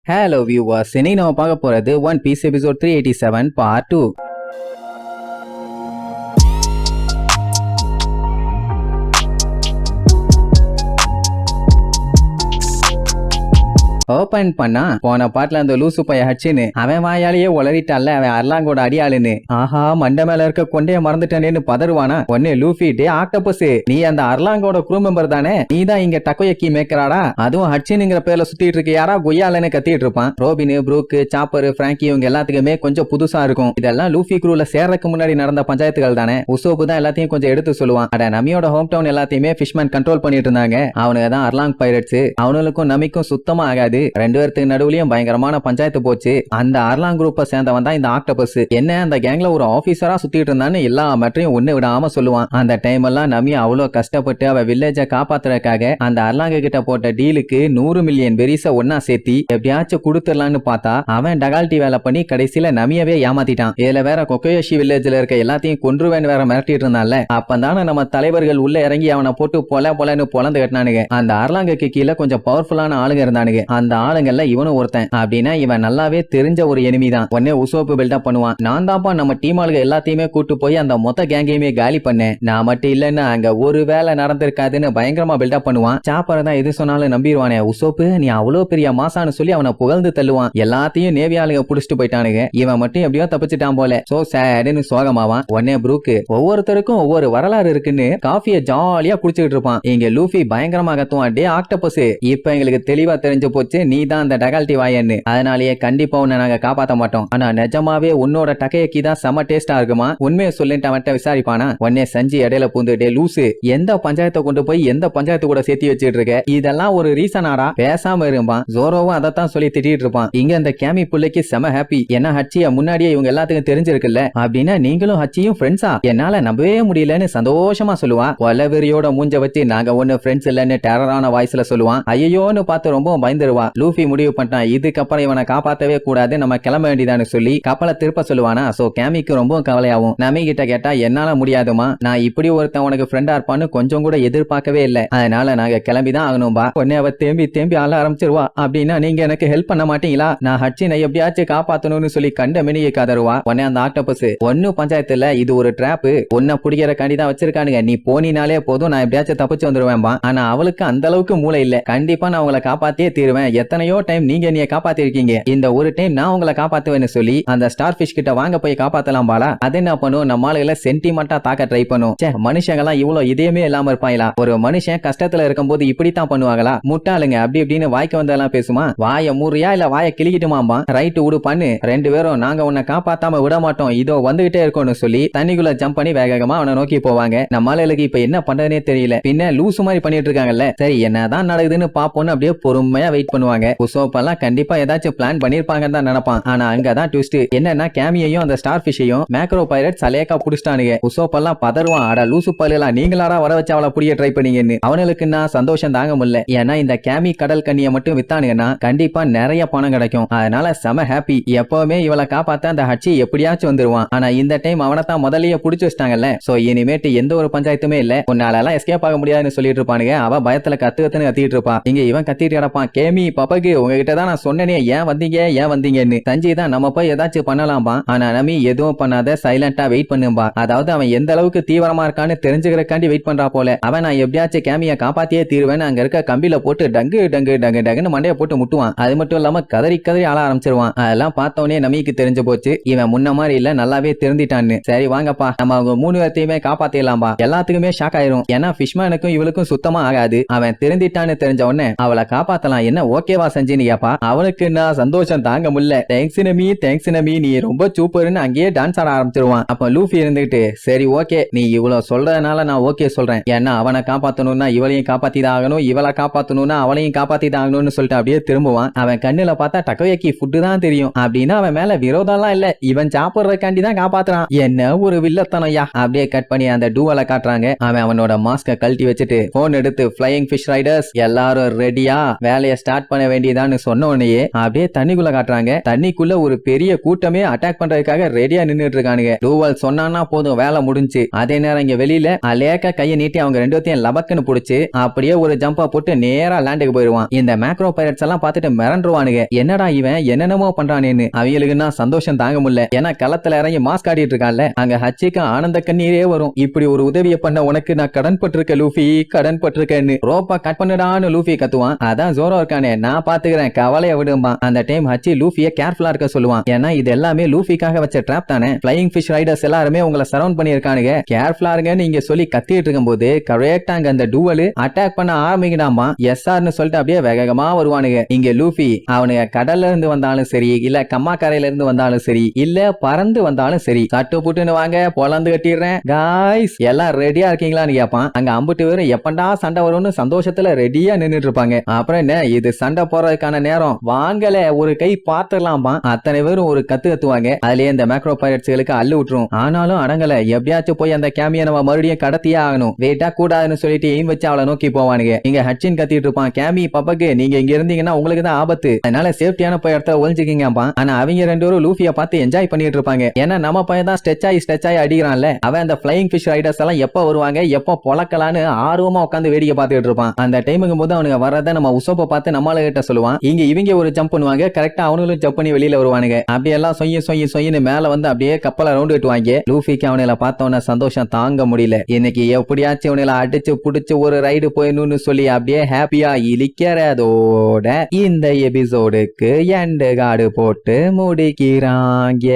Hello viewers, இன்னைக்கு நம்ம பார்க்க போறது One Piece episode 387 part 2. Open பண்ணா போன பாட்டுல அந்த லூசு பைய ஹச்சின்னு அவன் வாயாலேயே உளறிட்டால அவன் அர்லாங்கோட அடியாளுன்னு. ஆஹா மண்டை மேல இருக்க கொண்டைய மறந்துட்டேன்னு பதறுவானா. ஒன்னு லூஃபி டே ஆக்டோபஸ், நீ அந்த அர்லாங்கோட க்ரூ மெம்பர் தானே, நீ தான் இங்க டக்கோயக்கி மேக்கராடா, அதுவும் ஹச்சின்ங்கிற பேர்ல சுத்திட்டு இருக்க யாரா கொய்யாலன்னு கத்திட்டு இருப்பான். ரோபின், ப்ரூக், சாப்பர், பிராங்கி இவங்க எல்லாத்துக்குமே கொஞ்சம் புதுசா இருக்கும். இதெல்லாம் லூஃபி க்ரூல சேர்றதுக்கு முன்னாடி நடந்த பஞ்சாயத்துகள் தானே. உசோப்பு தான் எல்லாத்தையும் கொஞ்சம் எடுத்து சொல்லுவான். அட நமியோட ஹோம் டவுன் எல்லாத்தையுமே ஃபிஷ்மேன் கண்ட்ரோல் பண்ணிட்டு இருந்தாங்க. அவனுங்க தான் அர்லாங் பைரட்ஸ். அவனுக்கும் நமிக்கும் சுத்தமா ஆகாது. ரெண்டு பேருக்கு நடுவுலயும் பயங்கரமான பஞ்சாயத்து போச்சு. அந்த அர்லாங் குரூப்பை சேர்ந்தவன் தான் இந்த ஆக்டோபஸ். என்ன அந்த கேங்ல ஒரு ஆபீசரா சுத்திட்டு இருந்தான்னு எல்லா மற்றையும் ஒண்ணு விடாம சொல்லுவான். அந்த டைம் எல்லாம் நமி அவ்வளவு கஷ்டப்பட்டு அவ வில்லேஜ காப்பாத்துறதுக்காக அந்த அர்லாங்க கிட்ட போட்ட டீலுக்கு 100 மில்லியன் பெரிச ஒன்னா சேர்த்தி எப்படியாச்சும் கொடுத்துடலான்னு பார்த்தா அவன் டகால்டி வேலை பண்ணி கடைசியில நமியவே ஏமாத்திட்டான். இதுல வேற கொக்கோயோஷி வில்லேஜ்ல இருக்க எல்லாத்தையும் கொன்றுவேன் வேற மிரட்டிட்டு இருந்தான்ல. அப்பதானே நம்ம தலைவர்கள் உள்ள இறங்கி அவனை போட்டு பொலன்னு பொலந்து கட்டினானுங்க. அந்த அர்லாங்குக்கு கீழே கொஞ்சம் பவர்ஃபுல்லான ஆளுங்க இருந்தானுங்க. அந்த ஆளுங்கள்ல இவனும் ஒருத்தன். அப்படின்னா இவன் நல்லாவே தெரிஞ்ச ஒரு எனிமி தான். உடனே உசோப்பு பில்டப் பண்ணுவான். நான் தான்ப்பா நம்ம டீம் ஆளுங்க எல்லாத்தையுமே கூட்டு போய் அந்த மொத்த கேங்கையுமே காலி பண்ணேன், நான் மட்டும் இல்லைன்னா அங்க ஒரு வேலை நடந்திருக்காதுன்னு பயங்கரமா பில்டப் பண்ணுவான். சாப்பரை தான் எது சொன்னாலும் நம்பிடுவானே. உசோப்பு நீ அவ்வளவு பெரிய மாசான்னு சொல்லி அவனை புகழ்ந்து தள்ளுவான். எல்லாத்தையும் நேவி ஆளுங்க புடிச்சிட்டு போயிட்டானுங்க. இவன் மட்டும் எப்படியோ தப்பிச்சுட்டான் போல. சோ சேடுன்னு சோகமாவான். உடனே ப்ரூக்கு ஒவ்வொருத்தருக்கும் ஒவ்வொரு வரலாறு இருக்குன்னு காஃபியை ஜாலியா குடிச்சுட்டு இருப்பான். இங்க லூஃபி பயங்கரமா கத்துவான். டே ஆக்டோபஸ், இப்ப எங்களுக்கு தெளிவா தெரிஞ்சு போச்சு நீ தான் அந்த டகால்டி வாயன்னு. அதனாலேயே கண்டிப்பா உன்னை நாங்க காப்பாத்த மாட்டோம். ஆனா நிஜமாவே உன்னோட டகையக்கி தான் செம டேஸ்டா இருக்குமா, உண்மையை சொல்லிட்டு அவன்கிட்ட விசாரிப்பானா. உடனே சஞ்சி இடையில பூந்து டே லூசு, எந்த பஞ்சாயத்தை கொண்டு போய் எந்த பஞ்சாயத்து கூட சேர்த்து வச்சுட்டு இருக்க, இதெல்லாம் ஒரு ரீசனாடா, பேசாம இருப்பான். ஜோரோவும் அதைத்தான் சொல்லி திட்டிட்டு இருப்பான். இங்க அந்த கேமி புள்ளைக்கு செம ஹாப்பி. ஏன்னா ஹச்சிய முன்னாடியே இவங்க எல்லாத்துக்கும் தெரிஞ்சிருக்குல்ல. அப்படின்னா நீங்களும் ஹச்சியும் ஃப்ரெண்ட்ஸா, என்னால நம்பவே முடியலன்னு சந்தோஷமா சொல்லுவா. கொலவெறியோட மூஞ்ச வச்சு நாங்க ஒண்ணு ஃப்ரெண்ட்ஸ் இல்லன்னு டெரரான வாய்ஸ்ல சொல்லுவான். ஐயோன்னு பார்த்து ரொம்ப பயந்துருவா. லூஃபி முடிவு பண்ணிட்டான் இதுக்கப்புறம் இவனை காப்பாத்தவே கூடாது, நம்ம கிளம்ப வேண்டியதான்னு சொல்லி கப்பலை திருப்ப சொல்லுவானா. சோ கேமிக்கு ரொம்ப கவலையாகும். நமி கிட்ட கேட்டா என்னால முடியாதுமா, நான் இப்படி ஒருத்தன் உனக்கு ஃப்ரெண்டா இருப்பான்னு கொஞ்சம் கூட எதிர்பார்க்கவே இல்லை, அதனால நாங்க கிளம்பிதான் ஆகணும்பா. உடனே அவ தேம்பி ஆள ஆரம்பிச்சிருவா. அப்படின்னா நீங்க எனக்கு ஹெல்ப் பண்ண மாட்டீங்களா, நான் ஹச்சினை எப்படியாச்சும் காப்பாத்தணும்னு சொல்லி கண்ட மினியை கதருவா. உடனே அந்த ஆக்டோபஸ் ஒன்னும் பஞ்சாயத்துல இது ஒரு டிராப், உன்னை பிடிக்கிற கண்டிதான் வச்சிருக்கானுங்க, நீ போனினாலே போதும் நான் எப்படியாச்சும் தப்பிச்சு வந்துருவேன்பா. ஆனா அவளுக்கு அந்த அளவுக்கு மூளை இல்ல. கண்டிப்பா நான் உங்களை காப்பாத்தியே தீருவேன், எத்தனையோ டைம் நீங்க என்னைய காப்பாத்திருக்கீங்க, இந்த ஒரு டைம் நான் உங்களை காப்பாத்துவேன்னு சொல்லி அந்த ஸ்டார் பிஷ் கிட்ட வாங்க போய் காப்பாத்தலாம் பாலா. அது என்ன பண்ணும், நம்ம ஆளுகளை சென்டிமெண்டா தாக்க ட்ரை பண்ணும். மனுஷங்க எல்லாம் இவ்வளவு இதயமே இல்லாம இருப்பாங்களா, ஒரு மனுஷன் கஷ்டத்துல இருக்கும் போது இப்படித்தான் பண்ணுவாங்களா, முட்டாளுங்க அப்படி இப்படின்னு வாய்க்கு வந்தெல்லாம் பேசுமா. வாய மூறியா இல்ல வாய கிளிக்கிட்டுமாம்பா. ரைட்டு விடு பண்ணு, ரெண்டு பேரும் நாங்க உன்னை காப்பாத்தாம விட மாட்டோம், இதோ வந்துகிட்டே இருக்கோம்னு சொல்லி தண்ணிக்குள்ள ஜம்ப் பண்ணி வேகமா அவனை நோக்கி போவாங்க. நம்ம ஆளுகளுக்கு இப்ப என்ன பண்றதுனே தெரியல. பின்ன லூசு மாதிரி பண்ணிட்டு இருக்காங்கல்ல, சரி என்னதான் நடக்குதுன்னு பாப்போம்னு அப்படியே பொறுமையா வெயிட் பண்ணுவாங்க. உசோப்பெல்லாம் கண்டிப்பா ஏதாச்சும் பிளான் பண்ணிருப்பாங்கன்னு தான் நினைப்பான். ஆனா அங்கதான் ட்விஸ்ட் என்னன்னா கேமியையும் அந்த ஸ்டார் பிஷையும் மேக்ரோ பைரட் சலேக்கா புடிச்சிட்டானுங்க. உசோப்பெல்லாம் பதறுவான். அட லூசு பல்லுலாம் நீங்களாரா வர வச்சு அவளை புடிய ட்ரை பண்ணீங்கன்னு. அவனுக்கு நான் சந்தோஷம் தாங்க முடியல. ஏன்னா இந்த கேமி கடல் கண்ணியை மட்டும் வித்தானுங்கன்னா கண்டிப்பா நிறைய பணம் கிடைக்கும். அதனால செம ஹாப்பி. எப்பவுமே இவளை காப்பாத்த அந்த ஹச்சி எப்படியாச்சும் வந்துருவான். ஆனா இந்த டைம் அவனை தான் முதல்லயே புடிச்சு வச்சிட்டாங்கல்ல. சோ இனிமேட்டு எந்த ஒரு பஞ்சாயத்துமே இல்ல, உன்னால எல்லாம் எஸ்கேப் ஆக முடியாதுன்னு சொல்லிட்டு இருப்பானுங்க. அவ பயத்துல கத்துன்னு கத்திட்டு இருப்பான். இங்க இவன் கத்திட்டு கிடப்பான். கேமி பப்பகு உங்ககிட்ட தான் நான் சொன்னனே ஏன் வந்தீங்கன்னு. சஞ்சய் தான் நம்ம போய் ஏதாச்சும் பண்ணலாம்பா. ஆனா நமி எதுவும் பண்ணாத சைலண்டா வெயிட் பண்ணும்பா. அதாவது அவன் எந்த அளவுக்கு தீவிரமா இருக்கான்னு தெரிஞ்சுக்கிறக்காண்டி வெயிட் பண்றா போல. அவன் நான் எப்படியாச்சும் கேமிய காப்பாத்தியே தீருவேன்னு அங்க இருக்க கம்பியில போட்டு டங்குன்னு மண்டைய போட்டு முட்டுவான். அது மட்டும் இல்லாம கதறி ஆள ஆரம்பிச்சிருவான். அதெல்லாம் பார்த்தவனே நமிக்கு தெரிஞ்சு போச்சு இவன் முன்ன மாதிரி இல்ல, நல்லாவே தெரிஞ்சிட்டான்னு. சரி வாங்கப்பா நம்ம அவங்க 3 பேர்த்தையுமே காப்பாத்திடலாம்பா. எல்லாத்துக்குமே ஷாக் ஆயிரும். ஏன்னா ஃபிஷ்மேனுக்கும் இவளுக்கும் சுத்தமா ஆகாது. அவன் தெரிஞ்சிட்டான்னு தெரிஞ்ச உடனே அவளை காப்பாத்தலாம். என்ன ஓகேவா செஞ்சுன்னு கேப்பா. அவனுக்கு நான் சந்தோஷம் தாங்க முடியல. தேங்க்ஸ் நமி நீ ரொம்ப சூப்பர்னு அங்கேயே டான்ஸ் ஆட ஆரம்பிச்சிருவான். அப்ப லூஃபி இருந்துகிட்டு சரி ஓகே நீ இவ்வளவு சொல்றதுனால நான் ஓகே சொல்றேன், ஏன்னா அவனை காப்பாத்தணும்னா இவளையும் காப்பாத்தி தான் ஆகணும், இவளை காப்பாத்தணும்னா அவளையும் காப்பாத்தி தான் ஆகணும்னு சொல்லிட்டு அப்படியே திரும்புவான். அவன் கண்ணுல பார்த்தா டக்கோயக்கி ஃபுட்டு தான் தெரியும். அப்படின்னா அவன் மேல விரோதம்லாம் இல்ல, இவன் சாப்பிடுறதுக்காண்டி தான் காப்பாத்துறான். என்ன ஒரு வில்லத்தனையா. அப்படியே கட் பண்ணி அந்த டூவலை காட்டுறாங்க. அவன் அவனோட மாஸ்க கழட்டி வச்சுட்டு போன் எடுத்து ஃபிளையிங் ஃபிஷ் ரைடர்ஸ் எல்லாரும் ரெடியா வேலையை ஸ்டார்ட் ஸ்டார்ட் பண்ண வேண்டியதான்னு சொன்ன உடனே அப்படியே தண்ணிக்குள்ள காட்டுறாங்க. தண்ணிக்குள்ள ஒரு பெரிய கூட்டமே அட்டாக் பண்றதுக்காக ரெடியா நின்னுட்டு இருக்கானுங்க. டூவல் சொன்னான்னா போதும் வேலை முடிஞ்சு. அதே நேரம் இங்க வெளியில அலேக்கா கையை நீட்டி அவங்க ரெண்டு பேத்தையும் லபக்குன்னு புடிச்சு அப்படியே ஒரு ஜம்பா போட்டு நேரா லேண்டுக்கு போயிருவான். இந்த மேக்ரோ பைரட்ஸ் எல்லாம் பார்த்துட்டு மிரண்டுருவானுங்க. என்னடா இவன் என்னென்னமோ பண்றானேன்னு. அவங்களுக்குன்னா சந்தோஷம் தாங்க முடியல. ஏன்னா களத்துல இறங்கி மாஸ்க் ஆடிட்டு இருக்கான்ல. அங்க ஹச்சிக்கு ஆனந்த கண்ணீரே வரும். இப்படி ஒரு உதவியை பண்ண உனக்கு நான் கடன் பட்டிருக்க லூஃபி, கடன் பட்டிருக்கேன்னு. ரோப்பா கட் பண்ணுடான்னு லூஃபி கத்துவான். அதான் ஜோரோ இருக்கானே, நான் பாத்துக்கிறேன் கவலைய விடுமா. அந்த டைம் ஹச்சி லூஃபிய கேர்ஃபுல்லா இருக்க சொல்லுவான். ஏன்னா இது எல்லாமே லூஃபிக்காக வச்ச ட்ராப் தானே. ஃப்ளையிங் ஃபிஷ் ரைடர்ஸ் எல்லாருமே உங்களை சரவுண்ட் பண்ணி இருக்கானுங்க, கேர்ஃபுல்லா இருங்கன்னு இங்க சொல்லி கத்திட்டு இருக்கும்போது கரெக்டா அங்க அந்த டூவல் அட்டாக் பண்ண ஆரம்பிக்கடாமா. எஸ்ஆர்னு சொல்லிட்டு அப்படியே வேகமா வருவானுங்க. இங்க லூஃபி அவனுங்க கடல்ல இருந்து வந்தாலும் சரி, இல்ல கம்மா கரையில இருந்து வந்தாலும் சரி, இல்ல பறந்து வந்தாலும் சரி, சட்டு புட்டுன்னு வாங்க பொலந்து கட்டிடுறேன் காய்ஸ், எல்லாம் ரெடியா இருக்கீங்களான்னு கேட்பான். அங்க அம்புட்டு பேரும் எப்பண்டா சண்டை வரும்னு சந்தோஷத்துல ரெடியா நின்னுட்டு இருப்பாங்க. அப்புறம் என்ன, இது சண்டை போறதுக்கான நேரம், வாங்கல ஒரு கை பாத்துடலாமா. அத்தனை பேரும் ஒரு கத்து கத்துவாங்க. அதுலயே இந்த மேக்ரோ பைரட்ஸ்களுக்கு அள்ளு விட்டுரும். ஆனாலும் அடங்கல, எப்படியாச்சும் போய் அந்த கேமியை நம்ம மறுபடியும் கடத்தியே ஆகணும். வெயிட்டா கூடாதுன்னு சொல்லிட்டு எய்ம் வச்சு அவளை நோக்கி போவானுங்க. இங்க ஹச்சின் கத்திட்டு இருப்பான், கேமி பப்பக்கு நீங்க இங்க இருந்தீங்கன்னா உங்களுக்கு தான் ஆபத்து, அதனால சேஃப்டியான போய் இடத்துல ஒளிஞ்சுக்கிங்கப்பா. ஆனா அவங்க ரெண்டு பேரும் லூஃபியை பார்த்து என்ஜாய் பண்ணிட்டு இருப்பாங்க. ஏன்னா நம்ம பையன் தான் ஸ்ட்ரெச் ஆகி அடிக்கிறான்ல. அவன் அந்த ஃப்ளையிங் ஃபிஷ் ரைடர்ஸ் எல்லாம் எப்ப வருவாங்க, எப்ப பொழக்கலான்னு ஆர்வமா உட்காந்து வேடிக்கை பார்த்துட்டு இருப்பான். அந்த டைமுக்கு போது அவனுங்க வரத நம்ம உசோப்பை பார்த்து நம்மள கிட்ட சொல்லுவான். இவங்க ஒரு ஜம்ப் பண்ணுவாங்க, கரெக்டா அவனுங்களும் ஜம்ப் பண்ணி வெளியில வருவானுங்க. அப்படியே எல்லாம் சொய்யின்னு மேல வந்து அப்படியே கப்பலை ரவுண்ட் விட்டுவாங்க. லூஃபிக்கு அவனை பார்த்தவன சந்தோஷம் தாங்க முடியல. இன்னைக்கு எப்படியாச்சும் அவனை அடிச்சு புடிச்சு ஒரு ரைடு போயிடணும்னு சொல்லி அப்படியே ஹாப்பியா இழிக்கிறதோட இந்த எபிசோடுக்கு எண்டு கார்டு போட்டு முடிக்கிறாங்க.